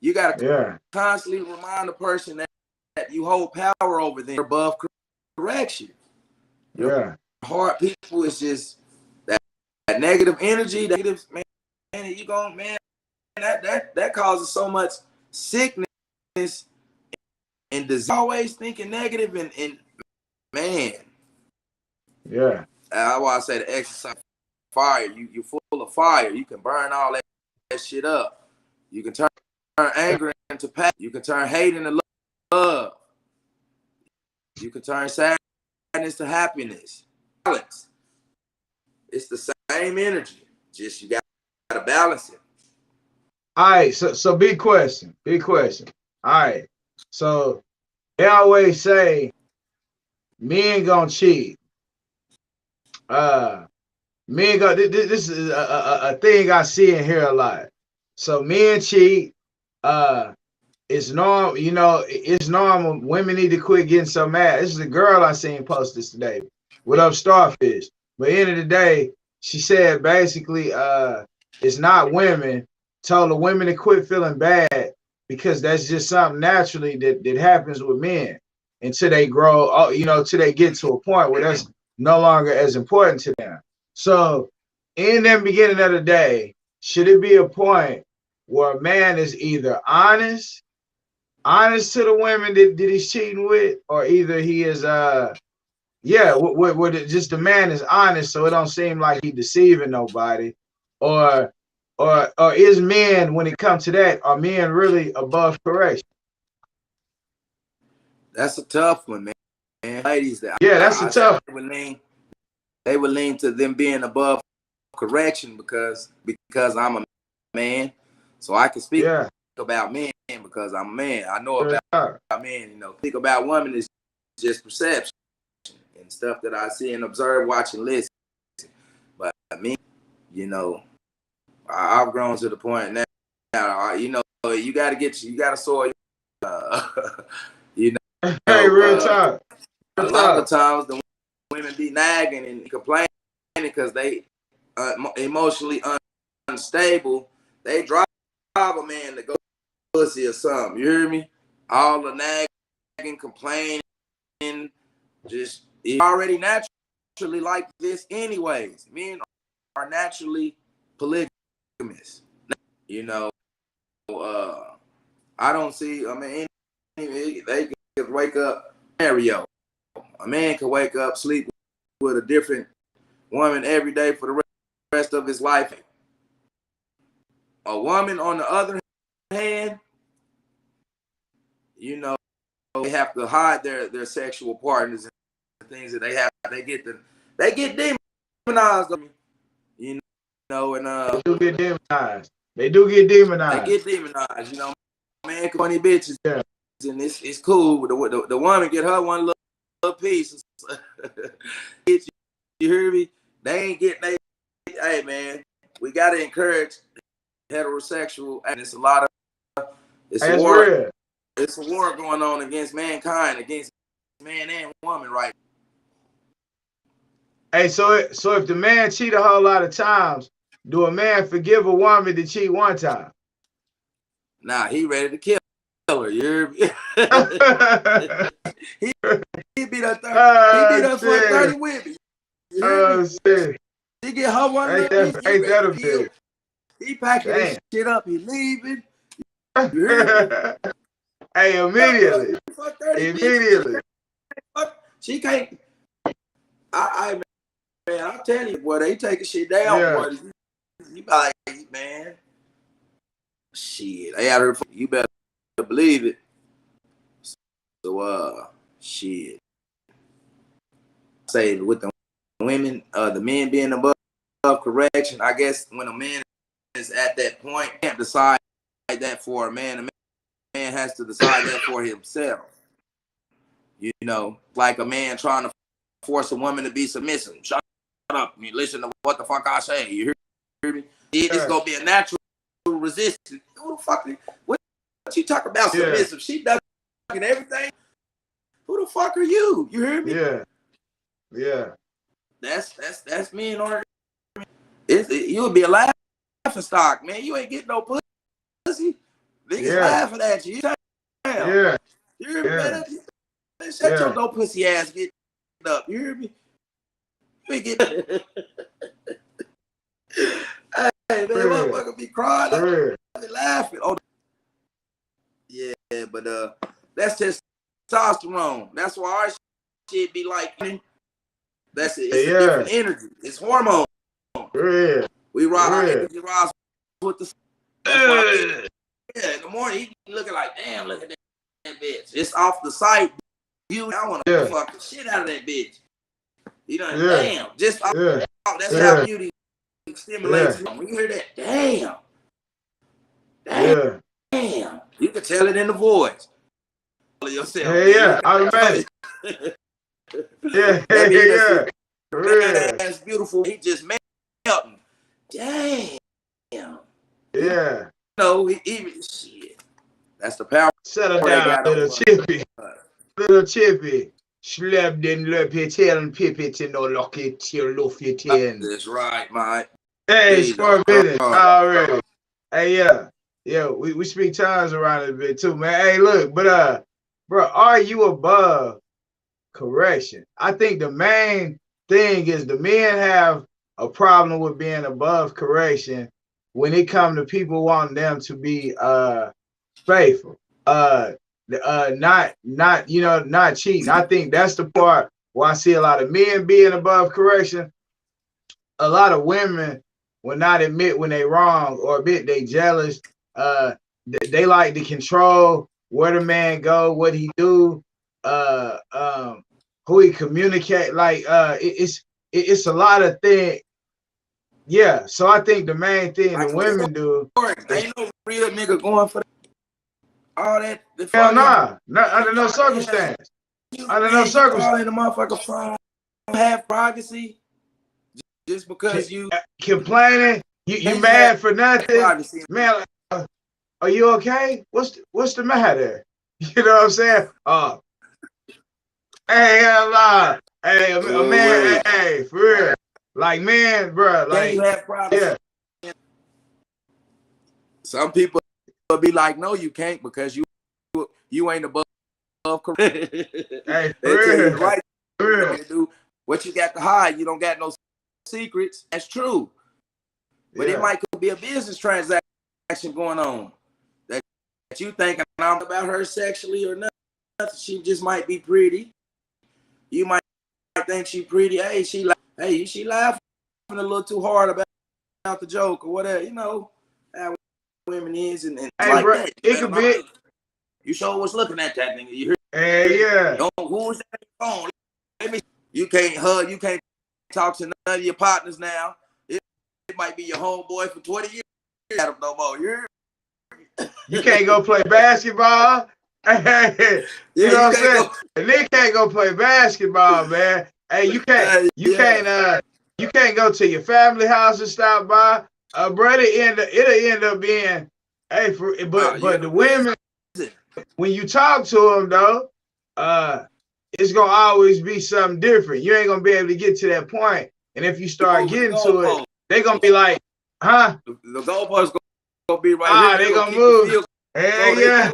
You got to constantly remind the person that you hold power over them above correction. Your hard people is just that negative energy, negative, man, you going, man, that causes so much sickness and disease. Always thinking negative and man. Yeah. That's why I say the exercise fire. You're full of fire. You can burn all that shit up. You can turn anger into passion. You can turn hate into love. You can turn sadness to happiness. Balance. It's the same energy. Just you got to balance it. All right. So big question. All right. So they always say men gonna cheat. Men go. This is a thing I see and hear a lot. So men cheat. It's normal. You know, it's normal. Women need to quit getting so mad. This is a girl I seen post this today. What up, Starfish? But at the end of the day, she said basically, it's not women. Told the women to quit feeling bad because that's just something naturally that happens with men until they grow. You know, till they get to a point where that's no longer as important to them. So, in the beginning of the day, should it be a point where a man is either honest to the women that he's cheating with, or either he is just the man is honest, so it don't seem like he deceiving nobody, or is men, when it comes to that, are men really above correction? That's a tough one, man. Ladies, that's a tough. They would lean to them being above correction because I'm a man, so I can speak about men because I'm a man. I know about men. You know, think about women is just perception and stuff that I see and observe, watch, and listen. But me, you know, I've grown to the point now. You know, you got to soil. You know, Hey, real talk. A lot of times the women be nagging and complaining because they emotionally unstable. They drive a man to go pussy or something. You hear me? All the nagging, complaining, just it's already naturally like this anyways. Men are naturally polygamous. You know, I don't see, I mean, they could wake up scenario. A man could wake up, sleep with a different woman every day for the rest of his life. A woman, on the other hand, you know, they have to hide their sexual partners and things that they have. They get demonized. You know, and they do get demonized. They do get demonized. They get demonized. You know, man, funny bitches. Yeah. And it's cool. The woman get her one little piece. You hear me? They ain't getting. Hey man, we gotta encourage heterosexual. And it's a lot of. It's a war. Real. It's a war going on against mankind, against man and woman, right? Hey, so if the man cheat a whole lot of times, do a man forgive a woman to cheat one time? Nah, he ready to kill her. You hear me? he beat up 30. He beat up for 30 women. Oh shit! He get her one. Ain't that a bitch? He packing his shit up. He leaving. You hear me? Hey, immediately. Immediately. She can't. I man, I'm telling you, boy, they taking shit down, boy. You be like, man, shit. They out here. You better believe it. So, shit. Say with the women, the men being above correction. I guess when a man is at that point, can't decide that for a man. A man has to decide that for himself. You know, like a man trying to force a woman to be submissive. Shut up. You listen to what the fuck I say. You hear me? It's gonna be a natural resistance. Who the fuck? What you talk about submissive? She does everything. Who the fuck are you? You hear me? Yeah. Yeah. That's me and our. You would be a laughing stock, man. You ain't getting no pussy. Niggas laughing at you. Yeah. You hear me, man? Shut your no pussy ass get up. You hear me? You ain't getting. Hey man, motherfucker be crying. I be laughing. Oh, yeah, but that's just testosterone. That's why our shit be like. That's it. It's a different energy. It's hormone. Yeah. We ride our energy rise with the. That's why in the morning he looking like, damn, look at that bitch. It's off the sight. I want to fuck the shit out of that bitch. You know, damn. Just off, that's how beauty stimulates you. When you hear that, damn. Damn. You can tell it in the voice. Yourself. Automatic. That's beautiful. He just melting. Damn. Yeah. No, even shit. That's the power. Settle down, little chippy. Little chippy. Slap den löpeten pipit no locket till lofiten. That's right, mate. Hey, it's 4 minutes already. Hey, yeah, we speak times around it a bit too, man. Hey, look, but bro, are you above correction? I think the main thing is the men have a problem with being above correction when it comes to people wanting them to be faithful. Not cheating. I think that's the part where I see a lot of men being above correction. A lot of women will not admit when they wrong or admit they jealous. They like to control where the man go, what he do, who he communicate. Like it's a lot of things. Yeah, so I think the main thing the women do. Ain't no real nigga going for that. all that. The Hell fucking nah. Not under no circumstance. Under no man, you circumstance. calling the motherfucker phone have privacy just because you Complaining. You can't have mad for nothing. privacy. Man, are you okay? What's the matter? You know what I'm saying? Hey, hell nah. Hey, a man, hey, for real. Like, man, bro, Can you like, have privacy? yeah. Some people will be like, no, you can't because you ain't above correct. Hey, They tell you the for right real. thing to do. What you got to hide, you don't got no secrets. That's true. But it might be a business transaction going on that you thinking I'm about her sexually or nothing. She just might be pretty. You might think she pretty. Hey, she laughing a little too hard about the joke or whatever. You know how women is and Hey, like bro, that. it could be. You sure was looking at that nigga. You hear? Hey, yeah. Who was that phone? You can't hug. You can't talk to none of your partners now. It might be your homeboy for 20 years. You got him no more. You can't go play basketball. Hey, you know what I'm saying? And they can't go play basketball, man. Hey, you can't go to your family house and stop by. Bro, it'll end up being, hey, but the women, when you talk to them though, it's gonna always be something different. You ain't gonna be able to get to that point. And if you start getting to it, they gonna be like, huh? The goalpost gonna be right here. They gonna move. Hey, yeah,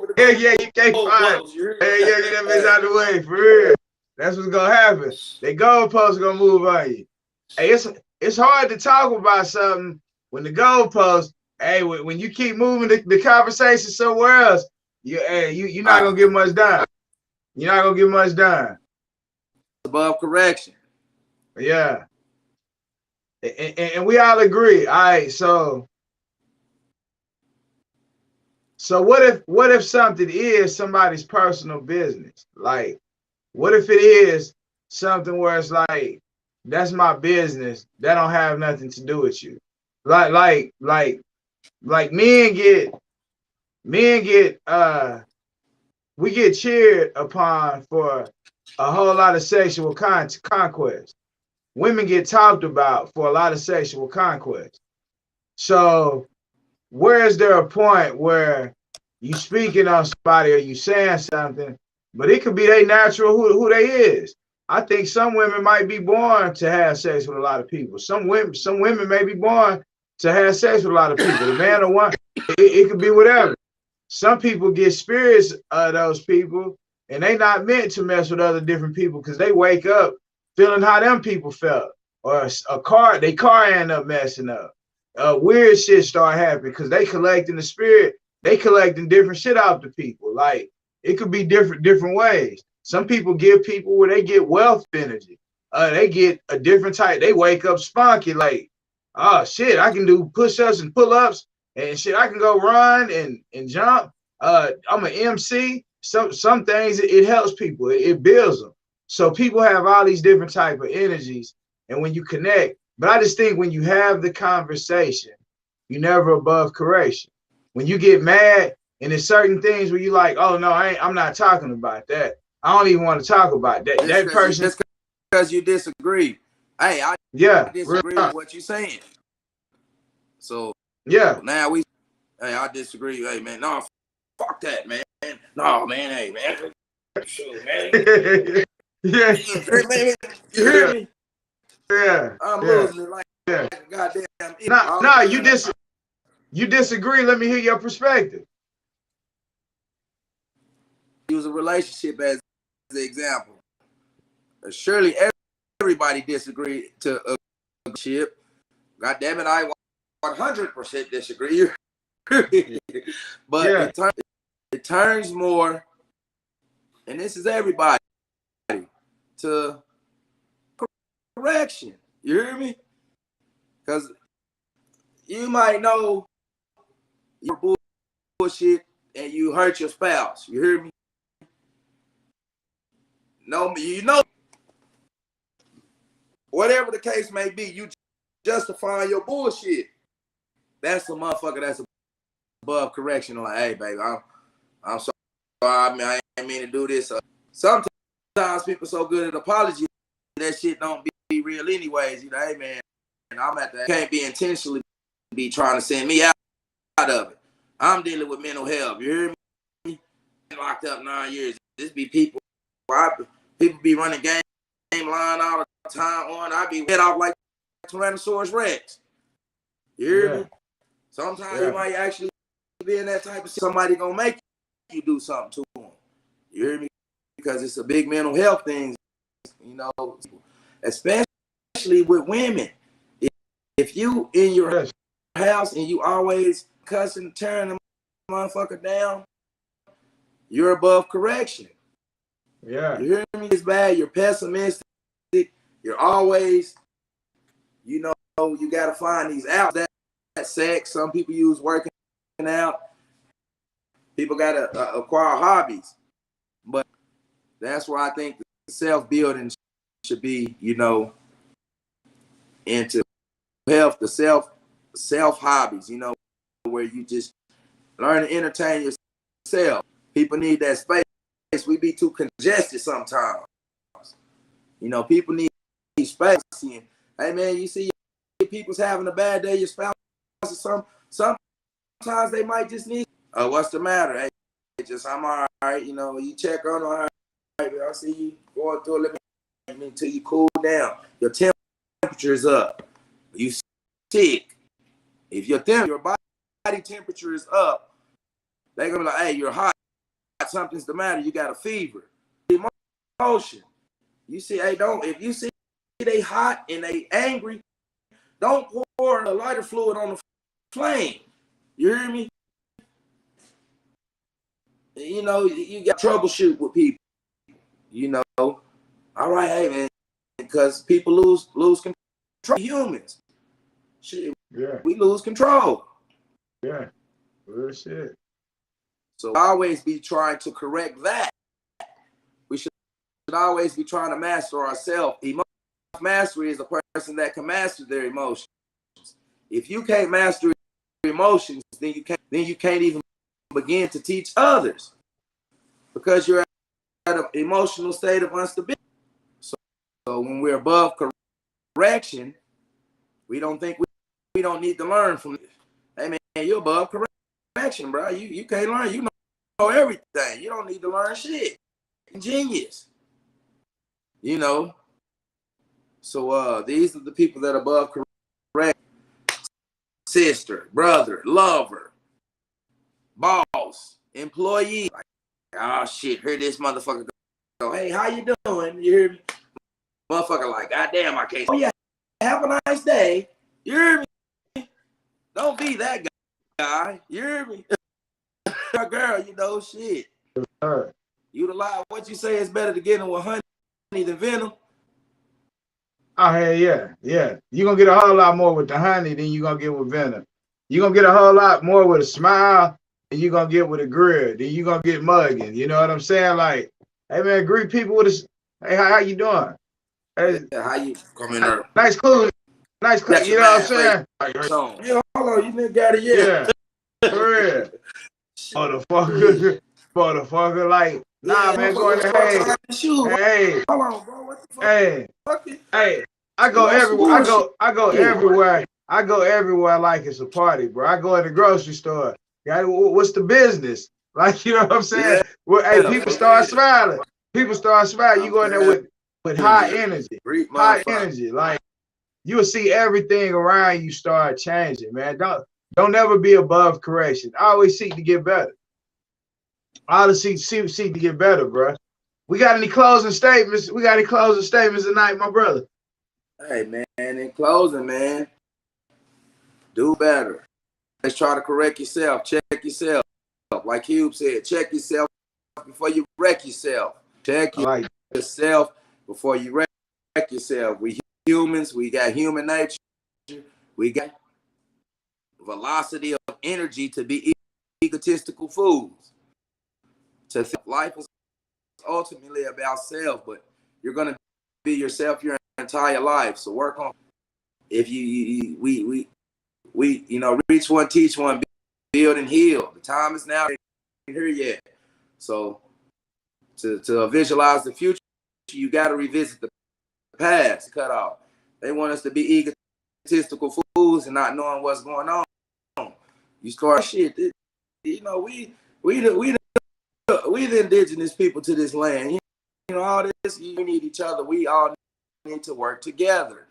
you can't find. Hey, yeah, get that bitch out the way, for real. That's what's gonna happen. The goalpost gonna move on you. Hey, it's hard to talk about something when the goalpost. Hey, when you keep moving the conversation somewhere else, you're not gonna get much done. You're not gonna get much done. Above correction. Yeah. And we all agree. All right, so what if something is somebody's personal business? Like, what if it is something where it's like, that's my business, that don't have nothing to do with you? Like men get we get cheered upon for a whole lot of sexual conquest. Women get talked about for a lot of sexual conquest. So where is there a point where you speaking on somebody or you saying something, but it could be they natural who they is. I think some women might be born to have sex with a lot of people. Some women may be born to have sex with a lot of people. The man or one, it could be whatever. Some people get spirits of those people, and they not meant to mess with other different people because they wake up feeling how them people felt, or they car end up messing up. Weird shit start happening because they collecting the spirit. They collecting different shit out the people. Like, it could be different ways. Some people give people where they get wealth energy. They get a different type. They wake up spunky like, oh shit, I can do push-ups and pull-ups and shit. I can go run and jump. I'm an MC. Some things it helps people. It builds them. So people have all these different type of energies, and when you connect, but I just think when you have the conversation, you're never above correction. When you get mad and there's certain things where you like, oh no, I'm not talking about that. I don't even want to talk about that. That person, just because you disagree. Hey, I disagree with what you're saying. So now I disagree. Hey man, no, fuck that, man. No, man, hey man. Shoot, man. Yeah. You hear me? Yeah. I'm losing it like goddamn. No, you disagree. Let me hear your perspective. Use a relationship as the example. Surely everybody disagree to a relationship. God damn it, I 100% disagree. But it turns more, and this is everybody, to correction. You hear me? Because you might know you're bullshit and you hurt your spouse. You hear me? No, you know, whatever the case may be, you justify your bullshit. That's a motherfucker that's above correction. Like, hey, baby, I'm sorry. I mean, I ain't mean to do this. Sometimes people so good at apology, that shit don't be real anyways. You know, hey man, I'm at that. Can't be intentionally be trying to send me out of it. I'm dealing with mental health. You hear me? Locked up 9 years. This be people. People be running game line all the time on. I be head off like Tyrannosaurus Rex. You hear me? Sometimes you might actually be in that type of somebody gonna make you do something to them. You hear me? Because it's a big mental health thing, you know, especially with women. If you in your house and you always cussing, tearing the motherfucker down, you're above correction. Yeah. You hear me? It's bad. You're pessimistic. You're always, you know, you got to find these outs. That sex. Some people use working out. People got to acquire hobbies. But that's where I think the self-building should be, you know, into health, the self hobbies, you know, where you just learn to entertain yourself. People need that space. We be too congested sometimes. You know, people need space. And, hey man, you see your people's having a bad day, your spouse or sometimes they might just need, what's the matter? Hey, just I'm all right, you know, you check on all right, I see you going through a little bit until you cool down. Your temperature is up. You sick. If your body temperature is up, they're gonna be like, hey, you're hot. Something's the matter. You got a fever. Emotion. You see, hey, if you see they hot and they angry, don't pour a lighter fluid on the flame. You hear me? You know, you got troubleshoot with people. You know, all right, hey man, because people lose control. Humans, shit, we lose control. Yeah, real shit. So always be trying to correct that. We should always be trying to master ourselves. Emotional mastery is a person that can master their emotions. If you can't master emotions, then you can't even begin to teach others because you're at an emotional state of instability. So when we're above correction, we don't think we don't need to learn from it. Hey man, you're above correction, bro. You can't learn. You know everything. You don't need to learn shit. Genius. You know. So these are the people that are above correction. Sister, brother, lover, boss, employee. Like, oh shit, hear this motherfucker go, hey, how you doing? You hear me? Motherfucker like, goddamn, I can't. Oh yeah, have a nice day. You hear me? Don't be that guy. You hear me? Girl, you know shit. Utilize what you say is better to get in with honey than venom. Oh hell yeah. You're gonna get a whole lot more with the honey than you're gonna get with venom. You're gonna get a whole lot more with a smile than you're gonna get with a grill. Then you're gonna get mugging. You know what I'm saying? Like, hey man, greet people with a hey, how you doing? Hey, yeah, how you coming up? Nice clothes. Nice clothes. You know what I'm saying? Yeah, hold on, you didn't got it yet. Yeah, for real. Motherfucker, like, nah, man, go in there. Hey, hold on, bro. What the fuck? Hey, I go everywhere. I go everywhere. I go everywhere like it's a party, bro. I go in the grocery store. What's the business? Like, you know what I'm saying? Yeah. Well, hey, people start smiling. People start smiling. You go in there with high energy. High energy. Like, you'll see everything around you start changing, man. Don't ever be above correction. Always seek to get better. Always seek to get better, bro. We got any closing statements? We got any closing statements tonight, my brother? Hey, man, in closing, man, do better. Let's try to correct yourself. Check yourself. Like Hugh said, check yourself before you wreck yourself. Check yourself before you wreck yourself. We humans, we got human nature. We got velocity of energy to be egotistical fools. To think life is ultimately about self, but you're going to be yourself your entire life. So work on. If we you know, reach one, teach one, build and heal. The time is now. Here yet. So to visualize the future, you got to revisit the past. Cut off. They want us to be egotistical fools and not knowing what's going on. You start shit. You know, we the indigenous people to this land. You know, all this. You need each other. We all need to work together.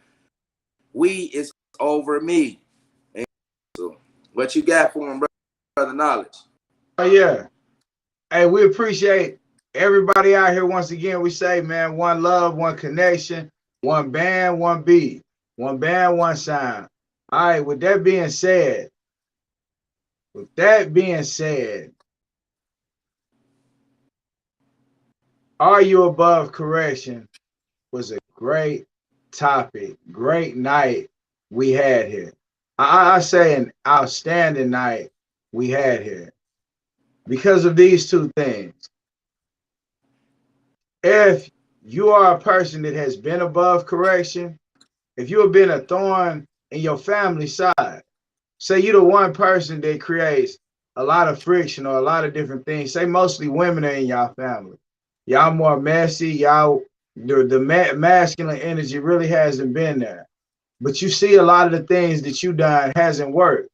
We is over me. And so, what you got for him, brother Knowledge? Oh yeah. Hey, we appreciate everybody out here. Once again, we say, man, one love, one connection, one band, one beat, one band, one sound. All right, with that being said, are you above correction was a great topic, great night we had here. I say an outstanding night we had here because of these two things. If you are a person that has been above correction, if you have been a thorn in your family side, say you're the one person that creates a lot of friction or a lot of different things, say mostly women are in y'all family. Y'all more messy, y'all, the masculine energy really hasn't been there. But you see a lot of the things that you done hasn't worked.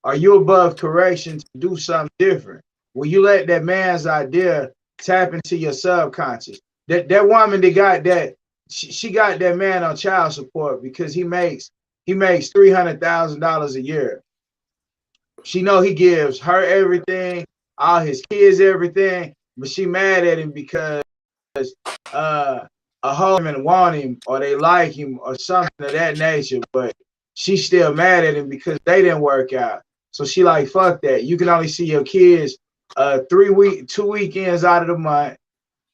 Are you above correction to do something different? Will you let that man's idea tap into your subconscious? That woman that got that, she got that man on child support because he makes $300,000 a year. She know he gives her everything, all his kids everything, but she mad at him because a whole woman want him or they like him or something of that nature, but she's still mad at him because they didn't work out. So she like, fuck that. You can only see your kids 2 weekends out of the month.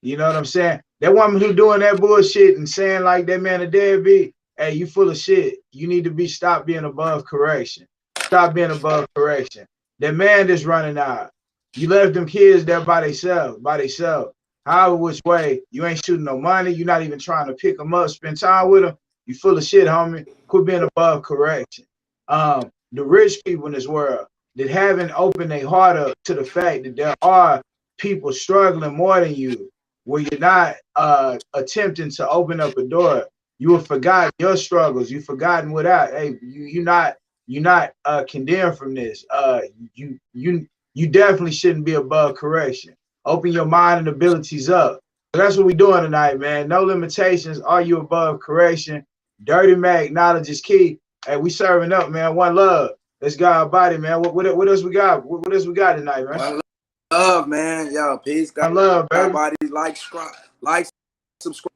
You know what I'm saying? That woman who doing that bullshit and saying like that man a deadbeat, hey, you full of shit. You need to stop being above correction. Stop being above correction. That man that's running out. You left them kids there by themselves. However which way, you ain't shooting no money. You're not even trying to pick them up, spend time with them. You full of shit, homie. Quit being above correction. The rich people in this world that haven't opened their heart up to the fact that there are people struggling more than you, where you're not attempting to open up a door. You have forgotten your struggles. You've forgotten without. Hey, you're not condemned from this. You definitely shouldn't be above correction. Open your mind and abilities up. So that's what we're doing tonight, man. No limitations. Are you above correction? Dirty Mac, knowledge is key. Hey, we serving up, man. One love. Let's go our body, man. What else we got? What else we got tonight, man? One love, man. Yo, peace. One love, baby. Everybody like, subscribe.